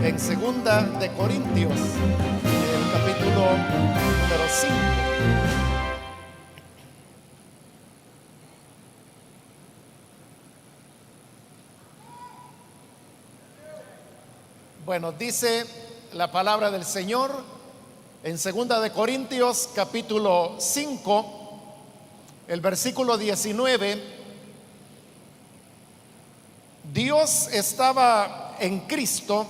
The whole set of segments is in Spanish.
en segunda de Corintios, el capítulo número 5. Bueno, dice la palabra del Señor en segunda de Corintios, capítulo 5, el versículo 19. Dios estaba en Cristo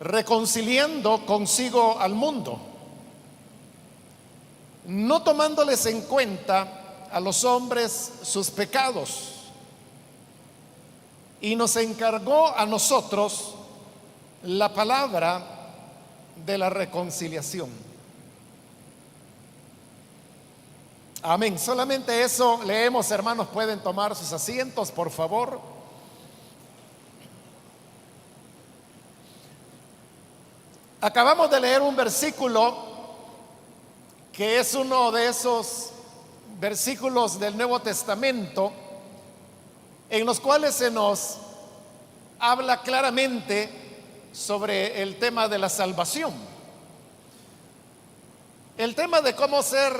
reconciliando consigo al mundo, no tomándoles en cuenta a los hombres sus pecados, y nos encargó a nosotros la palabra de la reconciliación. Amén. Solamente eso leemos, hermanos. Pueden tomar sus asientos, por favor. Acabamos de leer un versículo que es uno de esos versículos del Nuevo Testamento en los cuales se nos habla claramente sobre el tema de la salvación, el tema de cómo ser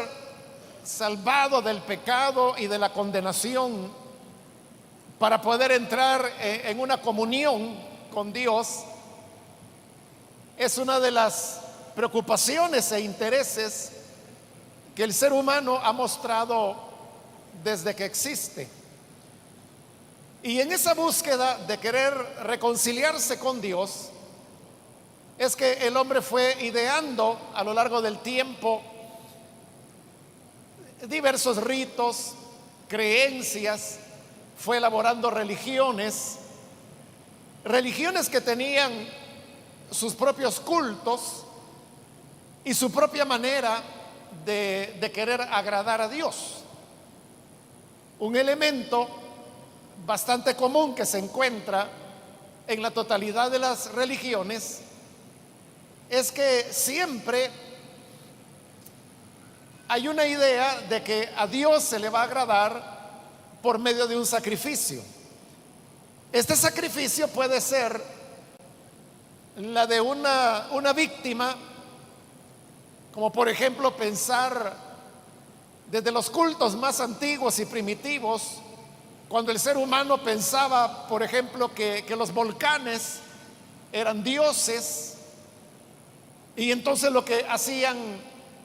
salvado del pecado y de la condenación para poder entrar en una comunión con Dios. Es una de las preocupaciones e intereses que el ser humano ha mostrado desde que existe. Y en esa búsqueda de querer reconciliarse con Dios es que el hombre fue ideando a lo largo del tiempo diversos ritos, creencias, fue elaborando religiones que tenían sus propios cultos y su propia manera de querer agradar a Dios. Un elemento bastante común que se encuentra en la totalidad de las religiones es que siempre hay una idea de que a Dios se le va a agradar por medio de un sacrificio. Este sacrificio puede ser la de una víctima, como por ejemplo pensar desde los cultos más antiguos y primitivos, cuando el ser humano pensaba, por ejemplo, que los volcanes eran dioses, y entonces lo que hacían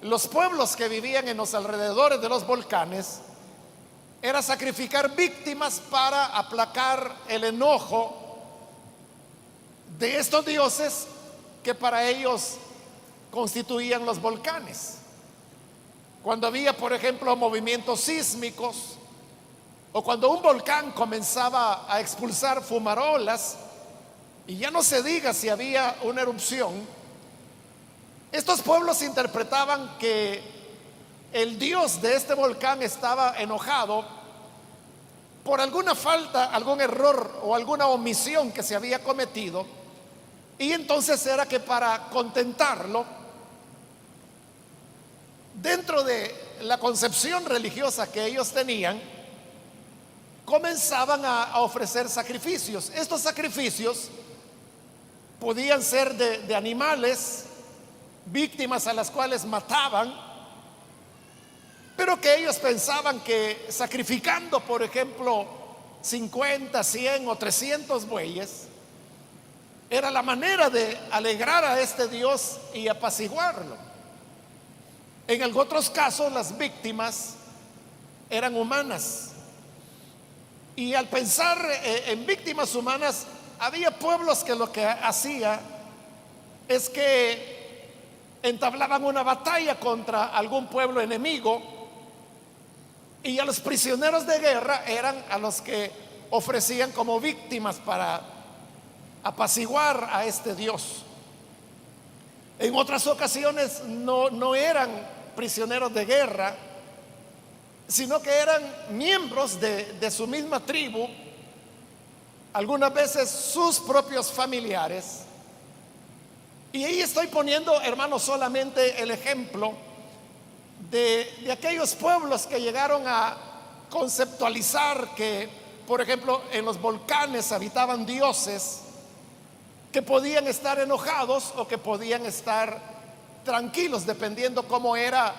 los pueblos que vivían en los alrededores de los volcanes era sacrificar víctimas para aplacar el enojo de estos dioses que para ellos constituían los volcanes. Cuando había, por ejemplo, movimientos sísmicos, o cuando un volcán comenzaba a expulsar fumarolas, y ya no se diga si había una erupción, estos pueblos interpretaban que el dios de este volcán estaba enojado por alguna falta, algún error o alguna omisión que se había cometido, y entonces era que para contentarlo, dentro de la concepción religiosa que ellos tenían, comenzaban a ofrecer sacrificios. Estos sacrificios podían ser de animales, víctimas a las cuales mataban, pero que ellos pensaban que sacrificando, por ejemplo, 50, 100 o 300 bueyes, era la manera de alegrar a este Dios y apaciguarlo. En otros casos las víctimas eran humanas, y al pensar en víctimas humanas, había pueblos que lo que hacía es que entablaban una batalla contra algún pueblo enemigo, y a los prisioneros de guerra eran a los que ofrecían como víctimas para apaciguar a este Dios. En otras ocasiones no eran prisioneros de guerra, sino que eran miembros de su misma tribu, algunas veces sus propios familiares. Y ahí estoy poniendo, hermanos, solamente el ejemplo de aquellos pueblos que llegaron a conceptualizar que, por ejemplo, en los volcanes habitaban dioses, que podían estar enojados o que podían estar tranquilos, dependiendo cómo era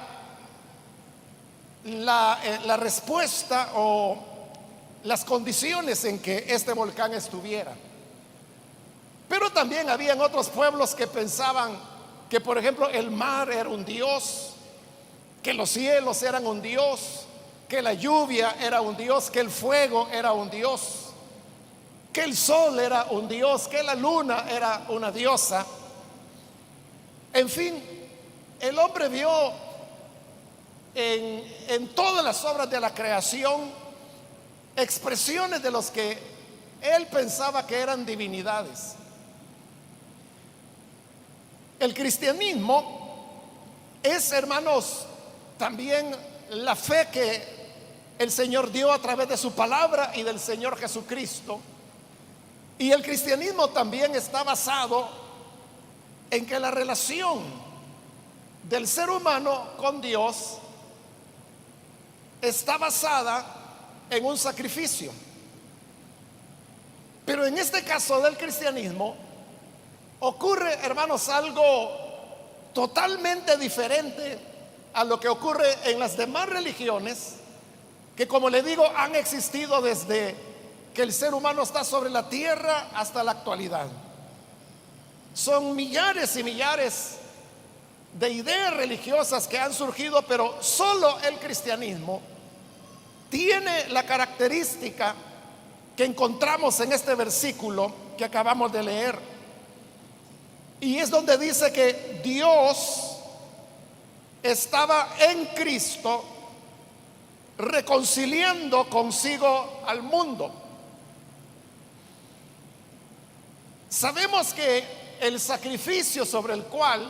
la respuesta o las condiciones en que este volcán estuviera. Pero también habían otros pueblos que pensaban que, por ejemplo, el mar era un dios, que los cielos eran un dios, que la lluvia era un dios, que el fuego era un dios, que el sol era un dios, que la luna era una diosa. En fin, el hombre vio en todas las obras de la creación expresiones de los que él pensaba que eran divinidades. El cristianismo es, hermanos, también la fe que el Señor dio a través de su palabra y del Señor Jesucristo. Y el cristianismo también está basado en que la relación del ser humano con Dios está basada en un sacrificio. Pero en este caso del cristianismo ocurre, hermanos, algo totalmente diferente a lo que ocurre en las demás religiones, que, como le digo, han existido desde que el ser humano está sobre la tierra hasta la actualidad. Son millares y millares de ideas religiosas que han surgido, pero solo el cristianismo tiene la característica que encontramos en este versículo que acabamos de leer. Y es donde dice que Dios estaba en Cristo reconciliando consigo al mundo. Sabemos que el sacrificio sobre el cual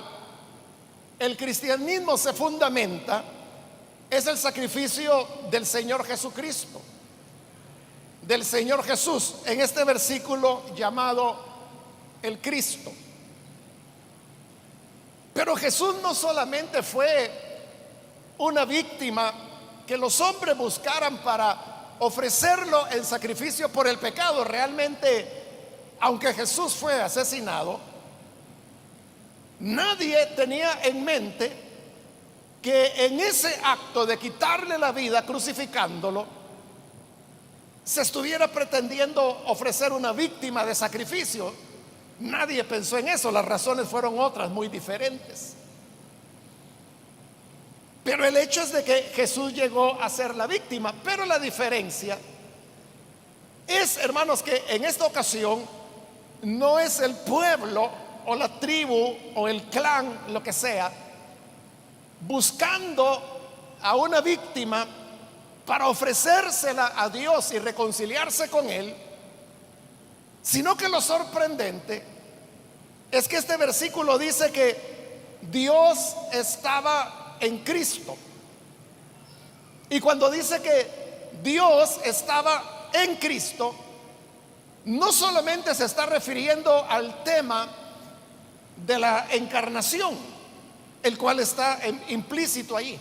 el cristianismo se fundamenta es el sacrificio del Señor Jesucristo, del Señor Jesús, en este versículo llamado el Cristo. Pero Jesús no solamente fue una víctima que los hombres buscaran para ofrecerlo en sacrificio por el pecado. Realmente, aunque Jesús fue asesinado, nadie tenía en mente que en ese acto de quitarle la vida crucificándolo se estuviera pretendiendo ofrecer una víctima de sacrificio. Nadie pensó en eso. Las razones fueron otras, muy diferentes. Pero el hecho es de que Jesús llegó a ser la víctima. Pero la diferencia es, hermanos, que en esta ocasión no es el pueblo o la tribu o el clan, lo que sea, buscando a una víctima para ofrecérsela a Dios y reconciliarse con Él, sino que lo sorprendente es que este versículo dice que Dios estaba en Cristo. Y cuando dice que Dios estaba en Cristo, no solamente se está refiriendo al tema de la encarnación, el cual está implícito ahí.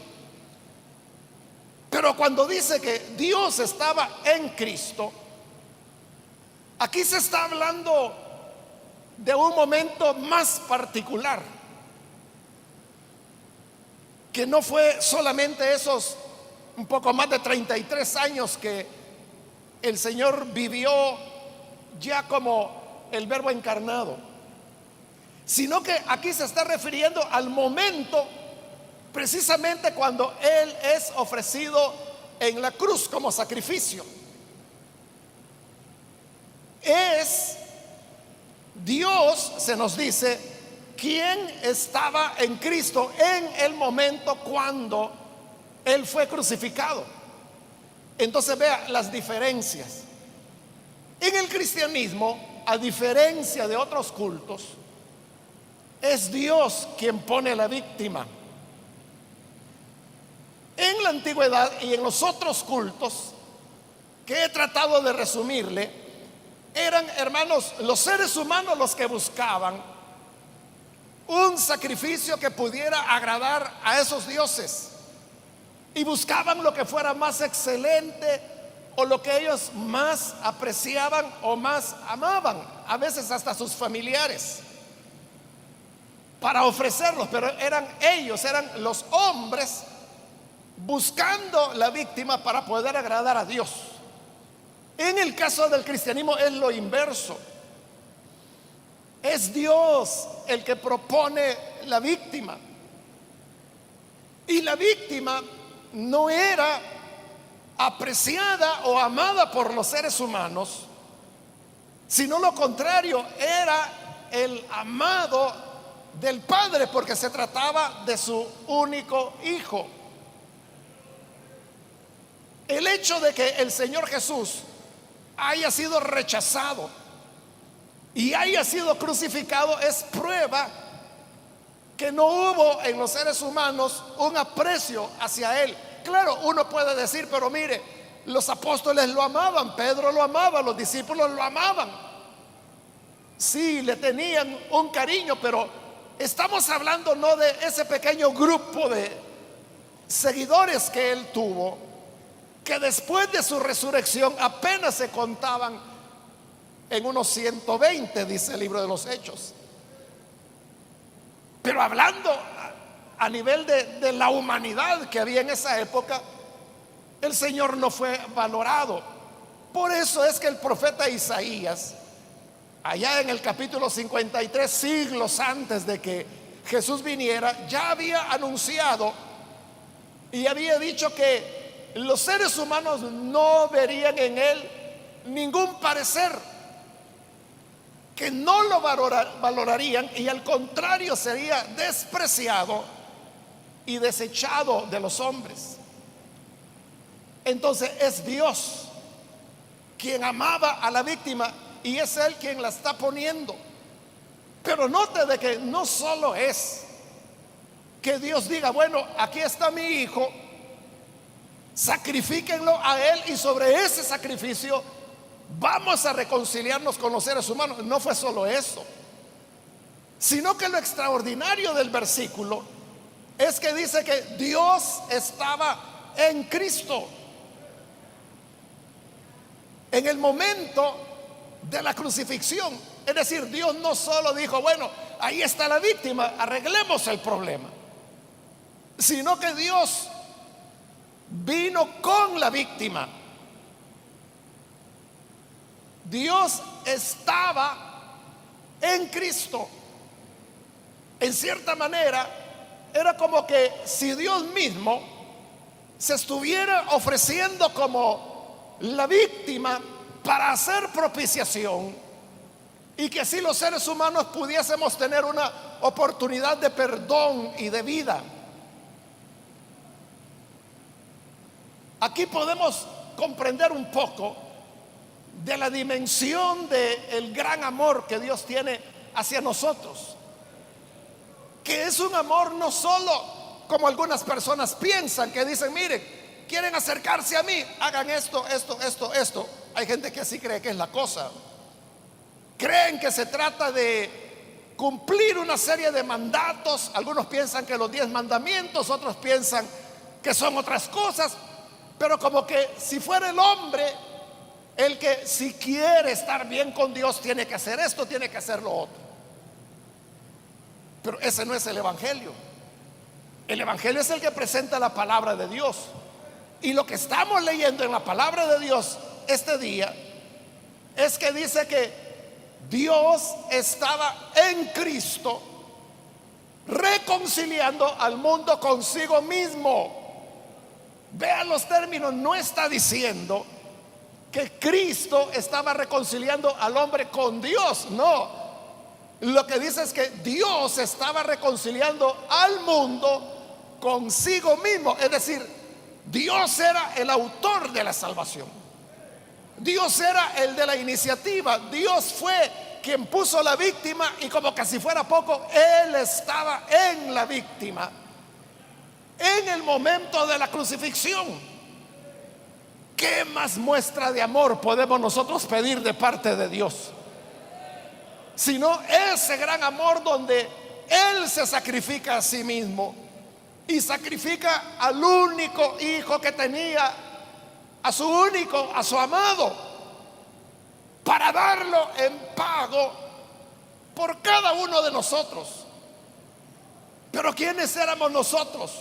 Pero cuando dice que Dios estaba en Cristo, aquí se está hablando de un momento más particular, que no fue solamente esos un poco más de 33 años que el Señor vivió ya como el Verbo encarnado, sino que aquí se está refiriendo al momento precisamente cuando Él es ofrecido en la cruz como sacrificio. Es Dios, se nos dice, quien estaba en Cristo en el momento cuando Él fue crucificado. Entonces vea las diferencias. En el cristianismo, a diferencia de otros cultos, es Dios quien pone la víctima. En la antigüedad y en los otros cultos que he tratado de resumirle, eran, hermanos, los seres humanos los que buscaban un sacrificio que pudiera agradar a esos dioses, y buscaban lo que fuera más excelente o lo que ellos más apreciaban o más amaban, a veces hasta sus familiares, para ofrecerlos. Pero eran ellos, eran los hombres buscando la víctima para poder agradar a Dios. En el caso del cristianismo es lo inverso. Es Dios el que propone la víctima. Y la víctima no era apreciada o amada por los seres humanos, sino lo contrario, era el amado del Padre, porque se trataba de su único hijo. El hecho de que el Señor Jesús haya sido rechazado y haya sido crucificado es prueba que no hubo en los seres humanos un aprecio hacia él. Claro, uno puede decir, pero mire, los apóstoles lo amaban, Pedro lo amaba, los discípulos lo amaban. Sí, le tenían un cariño, pero estamos hablando no de ese pequeño grupo de seguidores que él tuvo, que después de su resurrección apenas se contaban en unos 120, dice el libro de los Hechos. Pero hablando a nivel de la humanidad que había en esa época, el Señor no fue valorado. Por eso es que el profeta Isaías, allá en el capítulo 53, siglos antes de que Jesús viniera, ya había anunciado y había dicho que los seres humanos no verían en él ningún parecer, que no lo valorarían, y al contrario sería despreciado y desechado de los hombres. Entonces es Dios quien amaba a la víctima y es Él quien la está poniendo. Pero note de que no solo es que Dios diga, bueno, aquí está mi hijo, sacrifíquenlo a él y sobre ese sacrificio vamos a reconciliarnos con los seres humanos. No fue solo eso, sino que lo extraordinario del versículo es que dice que Dios estaba en Cristo. En el momento de la crucifixión, es decir, Dios no solo dijo, bueno, ahí está la víctima, arreglemos el problema, sino que Dios vino con la víctima. Dios estaba en Cristo. En cierta manera, era como que si Dios mismo se estuviera ofreciendo como la víctima para hacer propiciación, y que así los seres humanos pudiésemos tener una oportunidad de perdón y de vida. Aquí podemos comprender un poco de la dimensión del gran amor que Dios tiene hacia nosotros, que es un amor no solo como algunas personas piensan, que dicen, miren, quieren acercarse a mí, hagan esto, esto, esto, esto. Hay gente que así cree que es la cosa. Creen que se trata de cumplir una serie de mandatos. Algunos piensan que los 10 mandamientos, otros piensan que son otras cosas, pero como que si fuera el hombre el que, si quiere estar bien con Dios, tiene que hacer esto, tiene que hacer lo otro. Pero ese no es el evangelio. El evangelio es el que presenta la palabra de Dios. Y lo que estamos leyendo en la palabra de Dios este día es que dice que Dios estaba en Cristo reconciliando al mundo consigo mismo. Vean los términos, no está diciendo que Cristo estaba reconciliando al hombre con Dios, no. Lo que dice es que Dios estaba reconciliando al mundo consigo mismo. Es decir, Dios era el autor de la salvación. Dios era el de la iniciativa. Dios fue quien puso la víctima, y como que si fuera poco, Él estaba en la víctima en el momento de la crucifixión. ¿Qué más muestra de amor podemos nosotros pedir de parte de Dios? Sino ese gran amor donde Él se sacrifica a sí mismo y sacrifica al único hijo que tenía a su único, a su amado, para darlo en pago por cada uno de nosotros. Pero ¿quiénes éramos nosotros?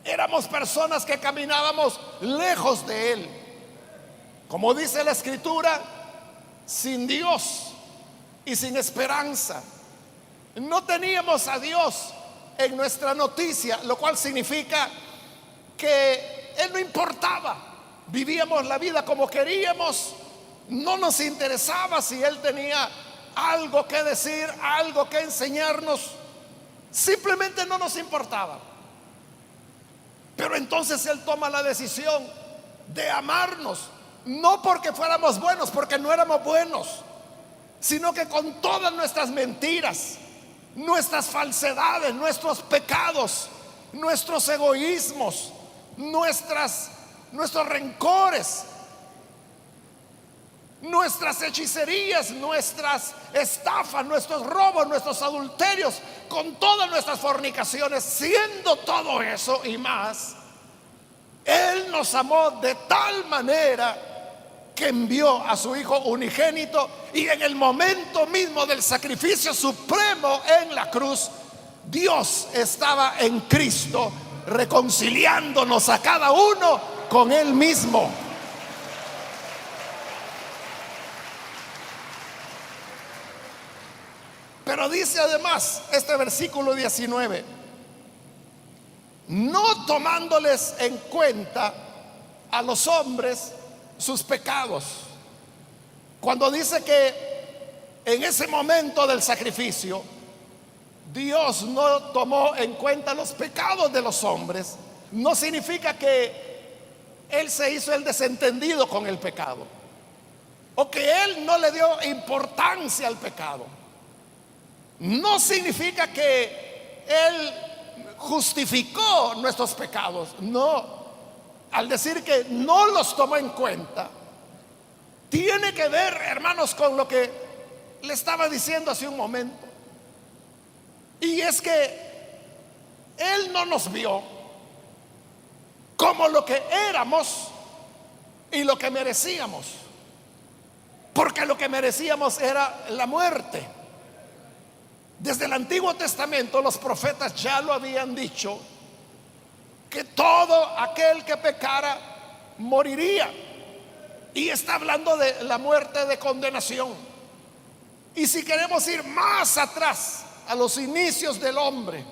Éramos personas que caminábamos lejos de Él. Como dice la Escritura, sin Dios y sin esperanza. No teníamos a Dios en nuestra noticia, lo cual significa que Él no importaba. Vivíamos la vida como queríamos. No nos interesaba si Él tenía algo que decir, algo que enseñarnos. Simplemente no nos importaba. Pero entonces Él toma la decisión de amarnos, no porque fuéramos buenos, porque no éramos buenos, sino que con todas nuestras mentiras, nuestras falsedades, nuestros pecados, nuestros egoísmos, nuestros rencores, nuestras hechicerías, nuestras estafas, nuestros robos, nuestros adulterios, con todas nuestras fornicaciones, siendo todo eso y más, Él nos amó de tal manera que envió a su Hijo unigénito, y en el momento mismo del sacrificio supremo en la cruz, Dios estaba en Cristo reconciliándonos a cada uno con Él mismo. Pero dice además este versículo 19, no tomándoles en cuenta a los hombres sus pecados. Cuando dice que en ese momento del sacrificio Dios no tomó en cuenta los pecados de los hombres, no significa que Él se hizo el desentendido con el pecado, o que Él no le dio importancia al pecado. No significa que Él justificó nuestros pecados. No. Al decir que no los tomó en cuenta, tiene que ver, hermanos, con lo que le estaba diciendo hace un momento. Y es que Él no nos vio como lo que éramos y lo que merecíamos, porque lo que merecíamos era la muerte. Desde el Antiguo Testamento los profetas ya lo habían dicho, que todo aquel que pecara moriría. Y está hablando de la muerte de condenación. Y si queremos ir más atrás, a los inicios del hombre,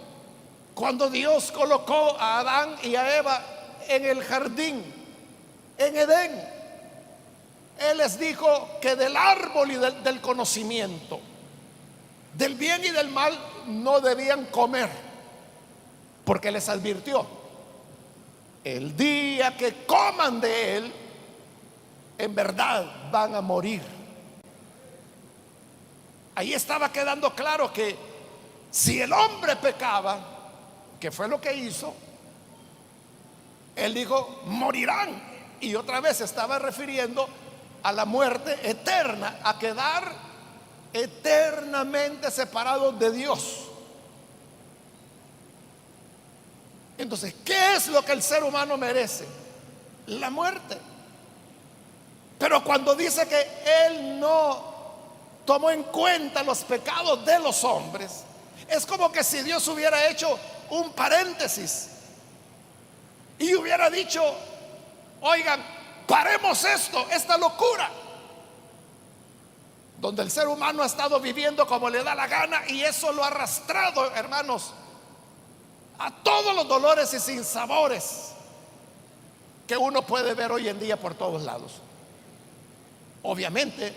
cuando Dios colocó a Adán y a Eva en el jardín, en Edén, Él les dijo que del árbol y del conocimiento, del bien y del mal, no debían comer, porque les advirtió: el día que coman de él, en verdad van a morir. Ahí estaba quedando claro que si el hombre pecaba, que fue lo que hizo, Él dijo: morirán. Y otra vez estaba refiriendo a la muerte eterna, a quedar eternamente separados de Dios. Entonces, ¿qué es lo que el ser humano merece? La muerte. Pero cuando dice que Él no tomó en cuenta los pecados de los hombres, es como que si Dios hubiera hecho un paréntesis y hubiera dicho: oigan, paremos esta locura, donde el ser humano ha estado viviendo como le da la gana, y eso lo ha arrastrado, hermanos, a todos los dolores y sinsabores que uno puede ver hoy en día por todos lados. Obviamente,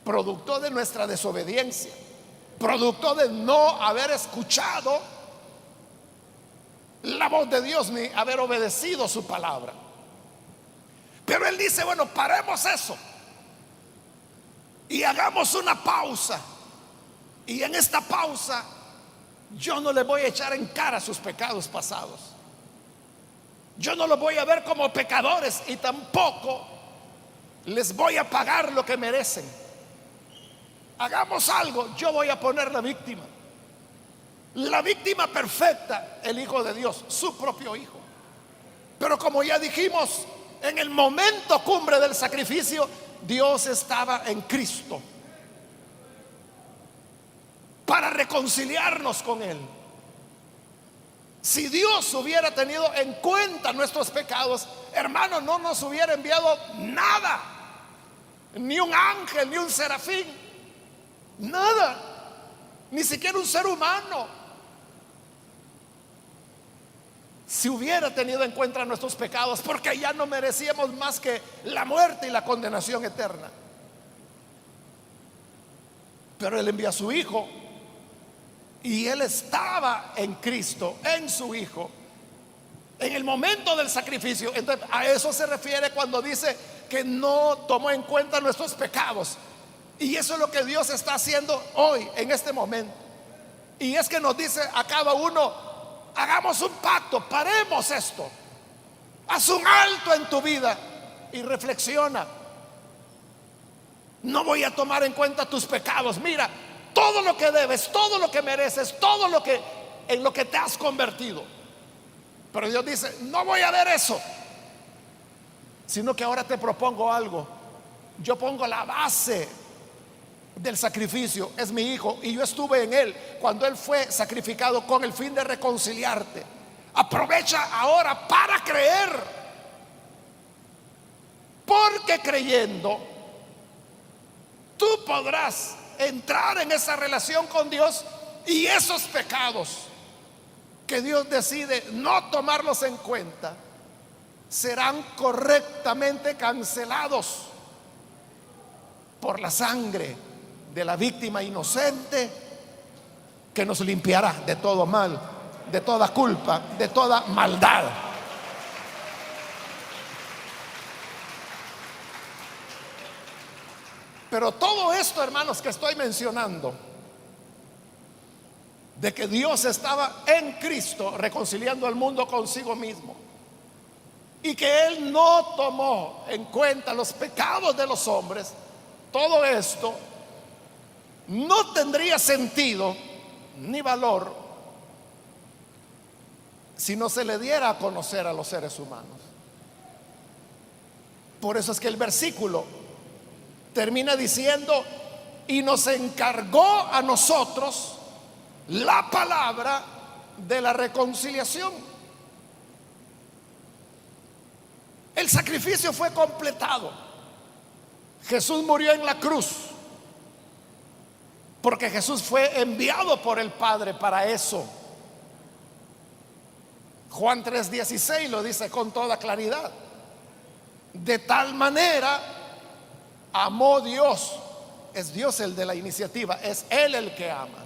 producto de nuestra desobediencia, producto de no haber escuchado la voz de Dios ni haber obedecido su palabra. Pero Él dice: bueno, paremos eso y hagamos una pausa. Y en esta pausa yo no le voy a echar en cara sus pecados pasados. Yo no los voy a ver como pecadores, y tampoco les voy a pagar lo que merecen. Hagamos algo. Yo voy a poner la víctima perfecta, el Hijo de Dios, su propio Hijo. Pero como ya dijimos, En el momento cumbre del sacrificio, Dios estaba en Cristo para reconciliarnos con Él. Si Dios hubiera tenido en cuenta nuestros pecados, hermano, no nos hubiera enviado nada, ni un ángel, ni un serafín, nada, ni siquiera un ser humano. Si hubiera tenido en cuenta nuestros pecados, porque ya no merecíamos más que la muerte y la condenación eterna. Pero Él envía a su Hijo, y Él estaba en Cristo, en su Hijo, en el momento del sacrificio. Entonces, a eso se refiere cuando dice que no tomó en cuenta nuestros pecados. Y eso es lo que Dios está haciendo hoy, en este momento. Y es que nos dice a cada uno: hagamos un pacto, paremos esto, haz un alto en tu vida y reflexiona. No voy a tomar en cuenta tus pecados. Mira todo lo que debes, todo lo que mereces, todo lo que en lo que te has convertido. Pero Dios dice: no voy a ver eso, sino que ahora te propongo algo. Yo pongo la base del sacrificio, es mi Hijo, y yo estuve en Él cuando Él fue sacrificado con el fin de reconciliarte. Aprovecha ahora para creer, porque creyendo tú podrás entrar en esa relación con Dios, y esos pecados que Dios decide no tomarlos en cuenta serán correctamente cancelados por la sangre de la víctima inocente, que nos limpiará de todo mal, de toda culpa, de toda maldad. Pero todo esto, hermanos, que estoy mencionando, de que Dios estaba en Cristo reconciliando al mundo consigo mismo, y que Él no tomó en cuenta los pecados de los hombres, todo esto no tendría sentido ni valor si no se le diera a conocer a los seres humanos. Por eso es que el versículo termina diciendo: y nos encargó a nosotros la palabra de la reconciliación. El sacrificio fue completado. Jesús murió en la cruz, porque Jesús fue enviado por el Padre para eso. Juan 3:16 lo dice con toda claridad: de tal manera amó Dios. Es Dios el de la iniciativa, es Él el que ama.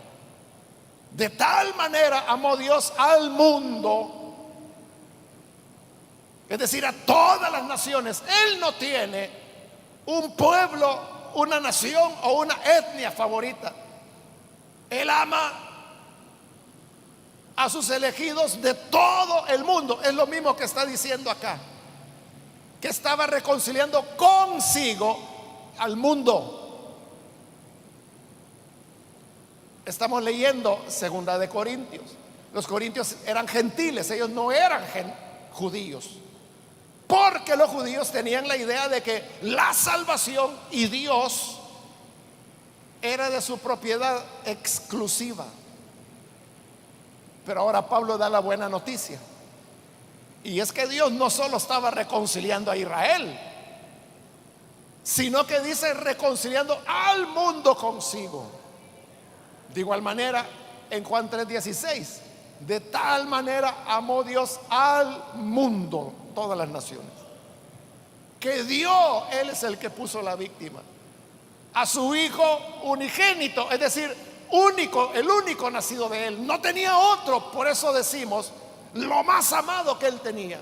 De tal manera amó Dios al mundo, es decir, a todas las naciones. Él no tiene un pueblo, una nación o una etnia favorita. Él ama a sus elegidos de todo el mundo. Es lo mismo que está diciendo acá, que estaba reconciliando consigo al mundo. Estamos leyendo segunda de Corintios. Los corintios eran gentiles, ellos no eran judíos, porque los judíos tenían la idea de que la salvación y Dios era de su propiedad exclusiva. Pero ahora Pablo da la buena noticia, y es que Dios no solo estaba reconciliando a Israel, sino que dice reconciliando al mundo consigo. De igual manera, en Juan 3:16, de tal manera amó Dios al mundo, todas las naciones, que dio, Él es el que puso la víctima, a su Hijo unigénito, es decir, único, el único nacido de Él. No tenía otro, por eso decimos lo más amado que Él tenía,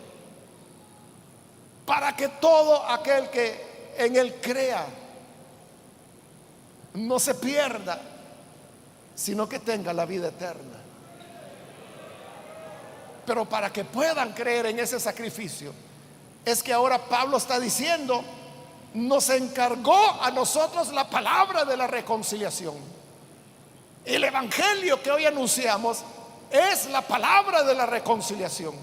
para que todo aquel que en Él crea no se pierda, sino que tenga la vida eterna. Pero para que puedan creer en ese sacrificio, es que ahora Pablo está diciendo: nos encargó a nosotros la palabra de la reconciliación. El evangelio que hoy anunciamos es la palabra de la reconciliación.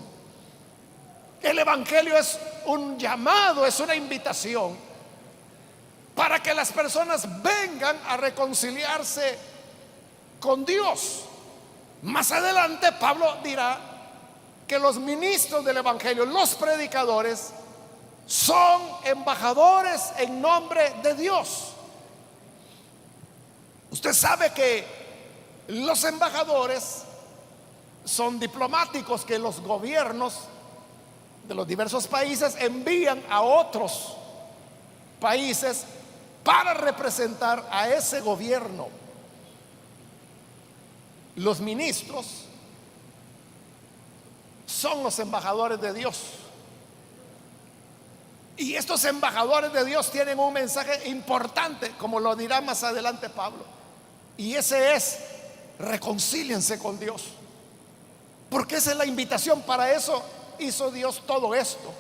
El evangelio es un llamado, es una invitación para que las personas vengan a reconciliarse con Dios. Más adelante Pablo dirá que los ministros del evangelio, los predicadores, son embajadores en nombre de Dios. Usted sabe que los embajadores son diplomáticos que los gobiernos de los diversos países envían a otros países para representar a ese gobierno. Los ministros son los embajadores de Dios. Y estos embajadores de Dios tienen un mensaje importante, como lo dirá más adelante Pablo. Y ese es: reconcíliense con Dios. Porque esa es la invitación. Para eso hizo Dios todo esto,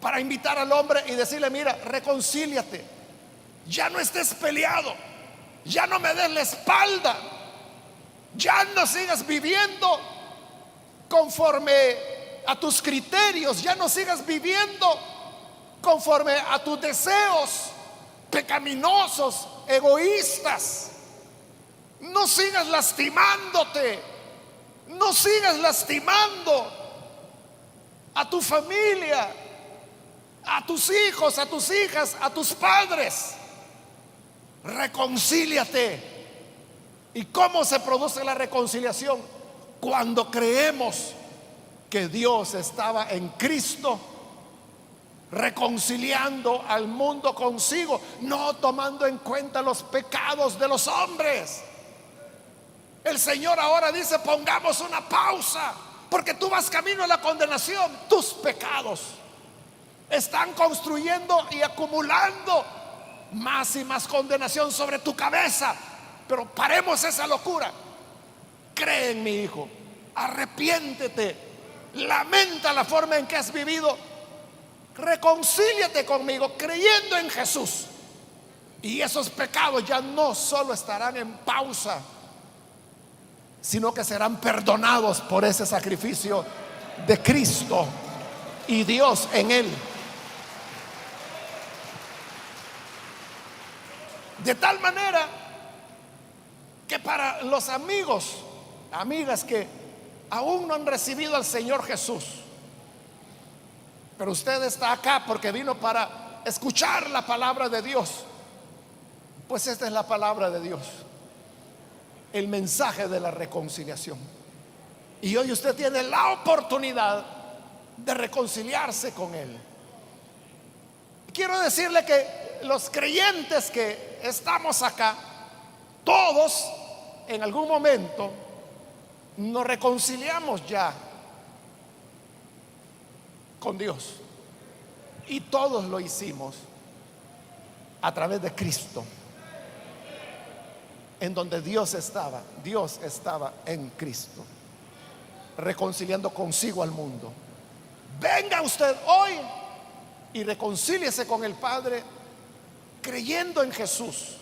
para invitar al hombre y decirle: mira, reconcíliate, ya no estés peleado, ya no me des la espalda, ya no sigas viviendo conforme a tus criterios, ya no sigas viviendo conforme a tus deseos pecaminosos, egoístas. No sigas lastimándote, no sigas lastimando a tu familia, a tus hijos, a tus hijas, a tus padres. Reconcíliate. ¿Y cómo se produce la reconciliación? Cuando creemos que Dios estaba en Cristo reconciliando al mundo consigo, no tomando en cuenta los pecados de los hombres. El Señor ahora dice: pongamos una pausa, porque tú vas camino a la condenación. Tus pecados están construyendo y acumulando más y más condenación sobre tu cabeza. Pero paremos esa locura. Cree en mi Hijo, arrepiéntete, lamenta la forma en que has vivido, reconcíliate conmigo creyendo en Jesús, y esos pecados ya no solo estarán en pausa, sino que serán perdonados por ese sacrificio de Cristo y Dios en él. De tal manera que para los amigos, amigas que aún no han recibido al Señor Jesús, pero usted está acá porque vino para escuchar la palabra de Dios, pues esta es la palabra de Dios, el mensaje de la reconciliación. Y hoy usted tiene la oportunidad de reconciliarse con Él. Quiero decirle que los creyentes que estamos acá, todos en algún momento nos reconciliamos ya con Dios, y todos lo hicimos a través de Cristo, en donde Dios estaba en Cristo, reconciliando consigo al mundo. Venga usted hoy y reconcíliese con el Padre, creyendo en Jesús,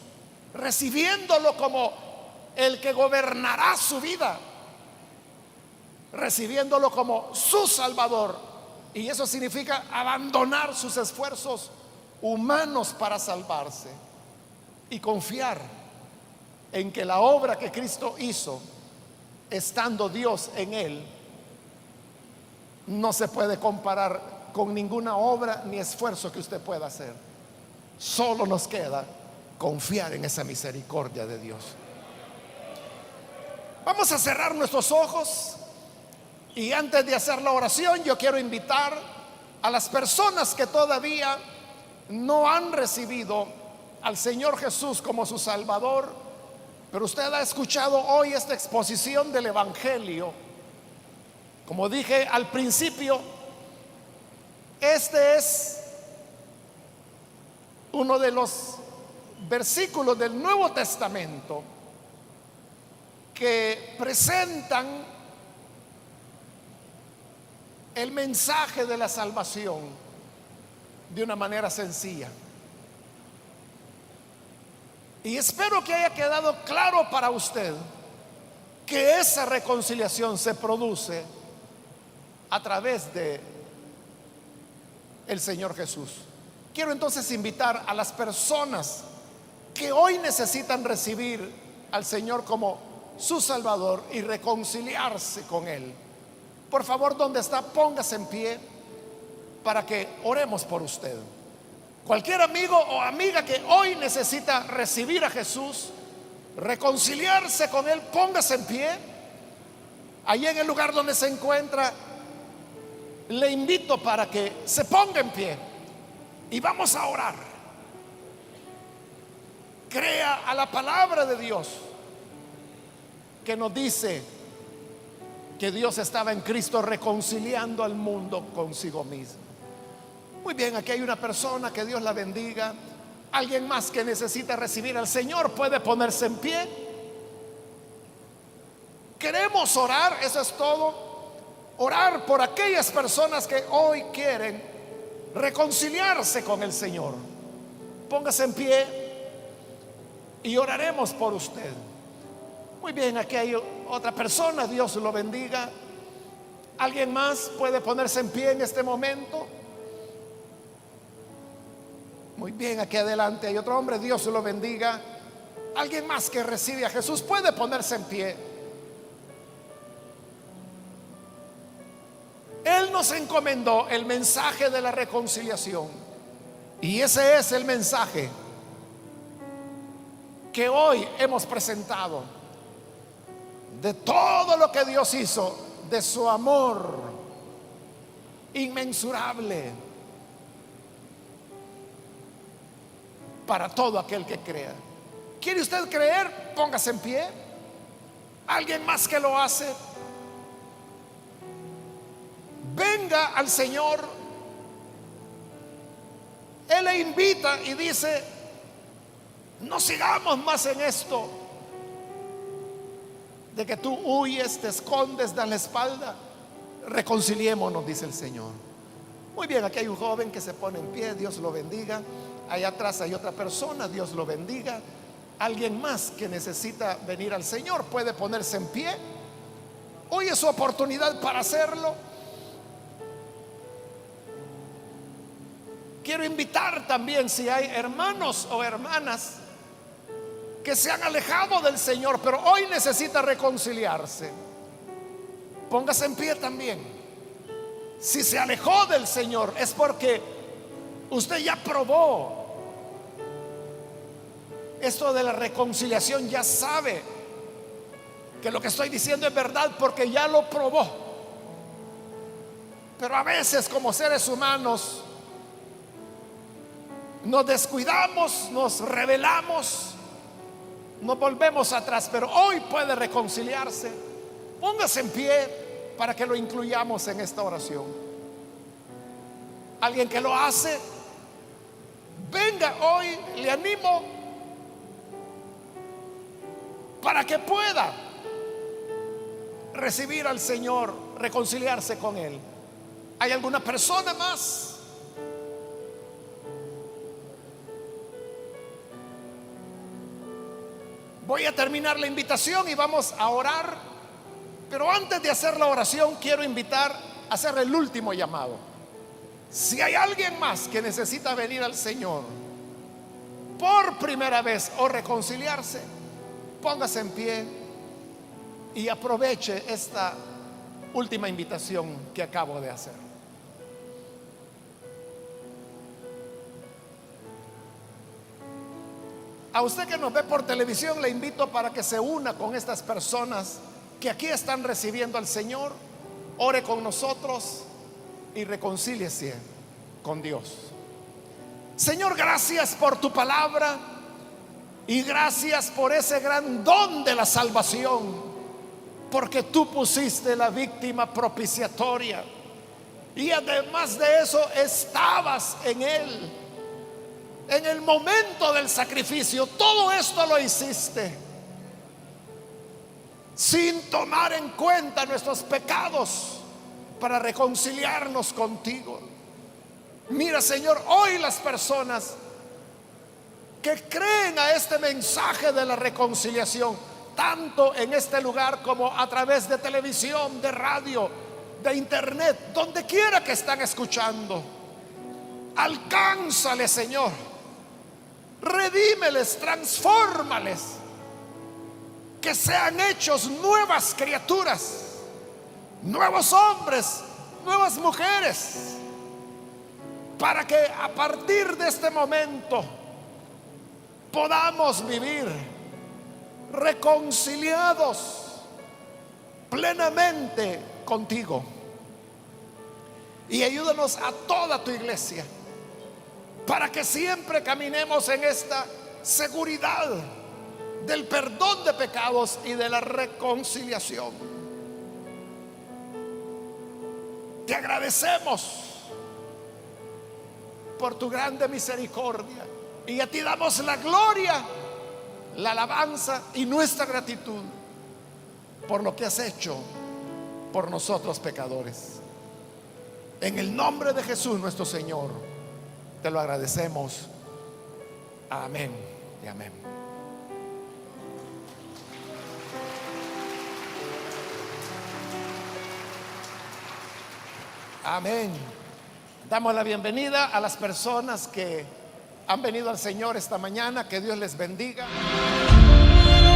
recibiéndolo como el que gobernará su vida, recibiéndolo como su Salvador. Y eso significa abandonar sus esfuerzos humanos para salvarse y confiar en que la obra que Cristo hizo, estando Dios en él, no se puede comparar con ninguna obra ni esfuerzo que usted pueda hacer. Solo nos queda confiar en esa misericordia de Dios. Vamos a cerrar nuestros ojos, y antes de hacer la oración, yo quiero invitar a las personas que todavía no han recibido al Señor Jesús como su Salvador, pero usted ha escuchado hoy esta exposición del Evangelio. Como dije al principio, este es uno de los versículos del Nuevo Testamento que presentan el mensaje de la salvación de una manera sencilla. Y espero que haya quedado claro para usted que esa reconciliación se produce a través de el Señor Jesús. Quiero entonces invitar a las personas que hoy necesitan recibir al Señor como su Salvador y reconciliarse con Él. Por favor, donde está, póngase en pie para que oremos por usted. Cualquier amigo o amiga que hoy necesita recibir a Jesús, reconciliarse con Él, póngase en pie. Allí en el lugar donde se encuentra, le invito para que se ponga en pie y vamos a orar. Crea a la palabra de Dios que nos dice que Dios estaba en Cristo reconciliando al mundo consigo mismo. Muy bien, aquí hay una persona, que Dios la bendiga. Alguien más que necesita recibir al Señor puede ponerse en pie. Queremos orar, eso es todo. Orar por aquellas personas que hoy quieren reconciliarse con el Señor. Póngase en pie y oraremos por usted. Muy bien, aquí hay otra persona, Dios lo bendiga. ¿Alguien más puede ponerse en pie en este momento? Muy bien, aquí adelante hay otro hombre, Dios lo bendiga. ¿Alguien más que recibe a Jesús puede ponerse en pie? Él nos encomendó el mensaje de la reconciliación, y ese es el mensaje que hoy hemos presentado, de todo lo que Dios hizo, de su amor inmensurable para todo aquel que crea. ¿Quiere usted creer? Póngase en pie. ¿Alguien más que lo hace? Venga al Señor. Él le invita y dice: no sigamos más en esto de que tú huyes, te escondes, das la espalda. Reconciliémonos, dice el Señor. Muy bien, aquí hay un joven que se pone en pie, Dios lo bendiga. Allá atrás hay otra persona, Dios lo bendiga. Alguien más que necesita venir al Señor puede ponerse en pie. Hoy es su oportunidad para hacerlo. Quiero invitar también, si hay hermanos o hermanas que se han alejado del Señor, pero hoy necesita reconciliarse, póngase en pie también. Si se alejó del Señor es porque usted ya probó esto de la reconciliación, ya sabe que lo que estoy diciendo es verdad porque ya lo probó. Pero a veces, como seres humanos, nos descuidamos, nos rebelamos, nos volvemos atrás. Pero hoy puede reconciliarse. Póngase en pie para que lo incluyamos en esta oración. Alguien que lo hace, venga hoy, le animo para que pueda recibir al Señor, reconciliarse con Él. ¿Hay alguna persona más? Voy a terminar la invitación y vamos a orar. Pero antes de hacer la oración, quiero invitar a hacer el último llamado. Si hay alguien más que necesita venir al Señor por primera vez o reconciliarse, póngase en pie y aproveche esta última invitación que acabo de hacer. A usted que nos ve por televisión, le invito para que se una con estas personas que aquí están recibiendo al Señor. Ore con nosotros y reconcíliese con Dios. Señor, gracias por tu palabra y gracias por ese gran don de la salvación, porque tú pusiste la víctima propiciatoria y además de eso estabas en él en el momento del sacrificio. Todo esto lo hiciste sin tomar en cuenta nuestros pecados, para reconciliarnos contigo. Mira, Señor, hoy las personas que creen a este mensaje de la reconciliación, tanto en este lugar como a través de televisión, de radio, de internet, donde quiera que están escuchando, Alcánzales, Señor. Redímeles, transfórmales. Que sean hechos nuevas criaturas, nuevos hombres, nuevas mujeres, para que a partir de este momento podamos vivir reconciliados plenamente contigo. Y ayúdanos a toda tu iglesia para que siempre caminemos en esta seguridad del perdón de pecados y de la reconciliación. Te agradecemos por tu grande misericordia y a ti damos la gloria, la alabanza y nuestra gratitud por lo que has hecho por nosotros pecadores. En el nombre de Jesús nuestro Señor te lo agradecemos. Amén y amén. Amén. Damos la bienvenida a las personas que han venido al Señor esta mañana. Que Dios les bendiga.